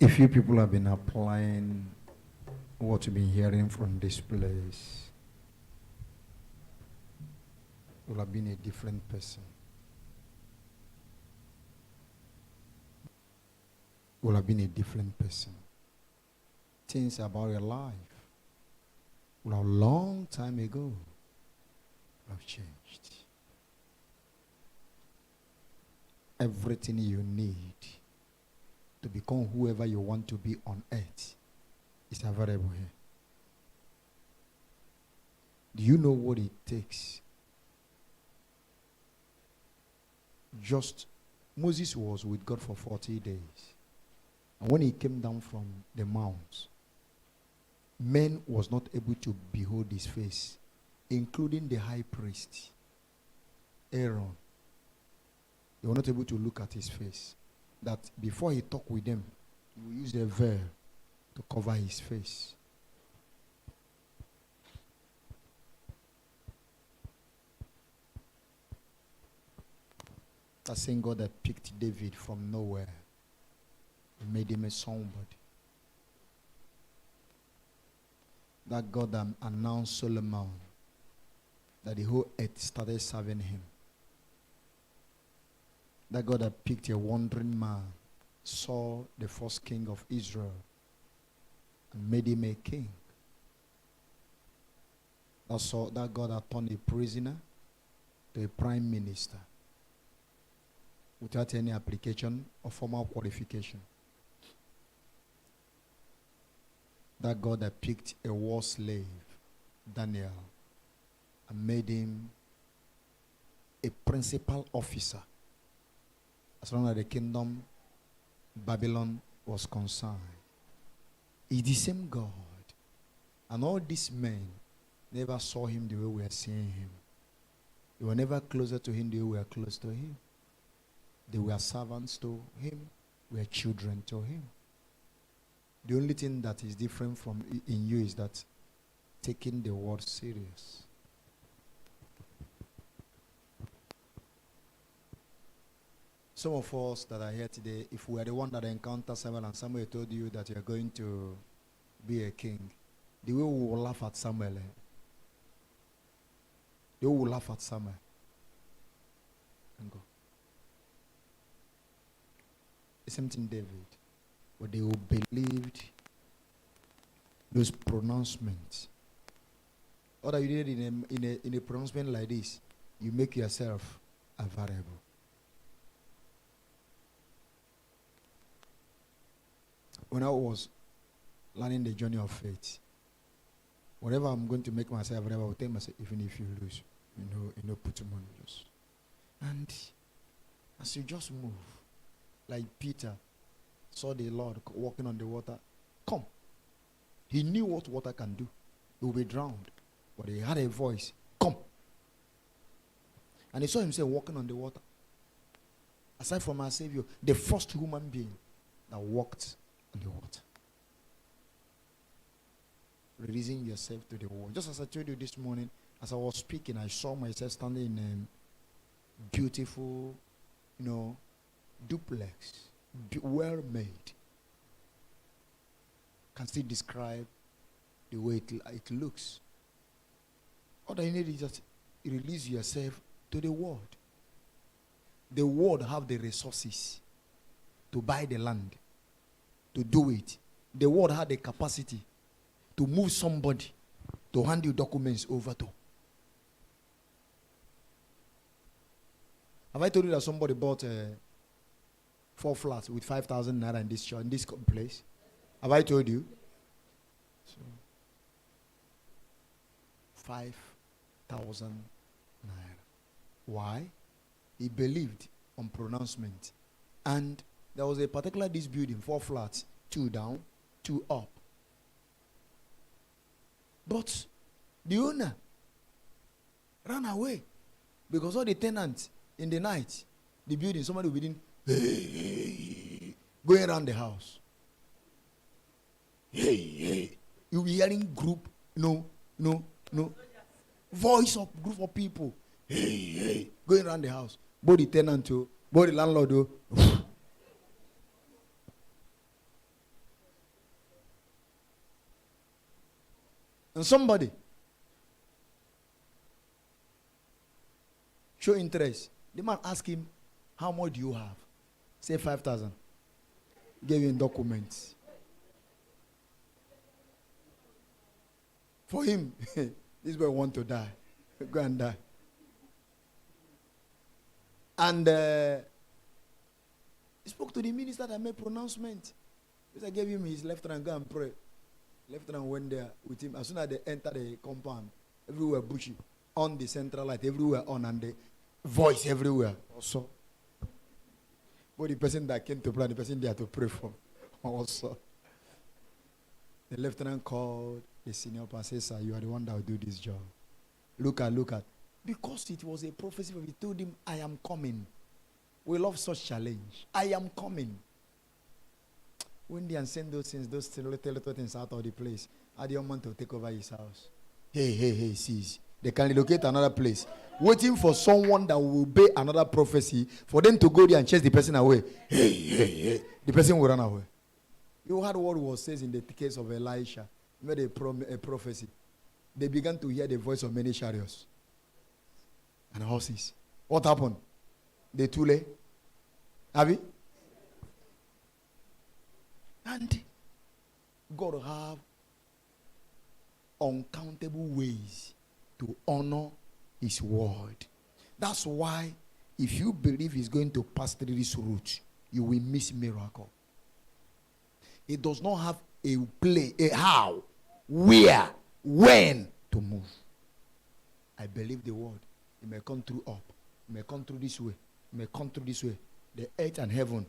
If you people have been applying what you've been hearing from this place, you will have been a different person. You will have been a different person. Things about your life will have long time ago have changed. Everything you need to become whoever you want to be on earth is available here. Do you know what it takes? Just Moses was with God for 40 days. And when he came down from the mount, men was not able to behold his face, including the high priest, Aaron. They were not able to look at his face. That before he talked with them, he will use a veil to cover his face. That same God that picked David from nowhere and made him a somebody. That God that announced Solomon that the whole earth started serving him. That God that picked a wandering man, Saul, the first king of Israel, and made him a king. That God that turned a prisoner to a prime minister without any application or formal qualification. That God that picked a war slave, Daniel, and made him a principal officer as long as the kingdom Babylon was concerned. He's the same God. And all these men never saw him the way we are seeing him. They were never closer to him the way we are close to him. They were servants to him. We are children to him. The only thing that is different from in you is that taking the word serious. Some of us that are here today, if we are the one that encounter Samuel and Samuel told you that you are going to be a king, the way we will laugh at Samuel, they will laugh at Samuel and go. The same thing David, but they will believed those pronouncements. Or that you did in a pronouncement like this, you make yourself a variable. When I was learning the journey of faith, whatever I'm going to make myself available, I will tell myself, even if you lose, you know, put your money loose. And as you just move, like Peter saw the Lord walking on the water, come. He knew what water can do. He will be drowned. But he had a voice, come. And he saw himself walking on the water. Aside from our Savior, the first human being that walked on the water. Releasing yourself to the world. Just as I told you this morning, as I was speaking, I saw myself standing in a beautiful, duplex, well made. can still describe the way it looks. All that you need is just release yourself to the world. The world have the resources to buy the land, to do it. The world had the capacity to move somebody to hand you documents over to. Have I told you that somebody bought 4 flats with 5,000 naira in this place? Have I told you? So, 5,000 naira. Why? He believed on pronouncement. And there was a particular this building, 4 flats, 2 down, 2 up. But the owner ran away because all the tenants in the night, the building, somebody within going around the house. You'll be hearing group, no, voice of group of people, going around the house. Both the tenant, both the landlord. And somebody show interest. The man asked him, how much do you have? Say 5,000. Gave him documents. For him, this boy want to die. Go and die. And he spoke to the minister that made pronouncement. I gave him his left hand, go and pray. Left hand went there with him. As soon as they enter the compound, everywhere bushy. On the central light, everywhere on, and the voice everywhere. Also. But the person that came to pray, the person they had to pray for. Also. The lieutenant called the senior pastor, said, sir, you are the one that will do this job. Look at. Because it was a prophecy, he told him, I am coming. We love such challenge. I am coming. When they send those things, those little things out of the place, how do you want to take over his house? Hey, cease. They can relocate another place, waiting for someone that will obey another prophecy for them to go there and chase the person away. Hey. The person will run away. You heard what was said in the case of Elisha. He made a prophecy. They began to hear the voice of many chariots and horses. What happened? They too late. Have you? And God have uncountable ways to honor his word. That's why if you believe he's going to pass through this route, you will miss miracle. It does not have a how, where, when to move. I believe the word. It may come through up. It may come through this way. It may come through this way. The earth and heaven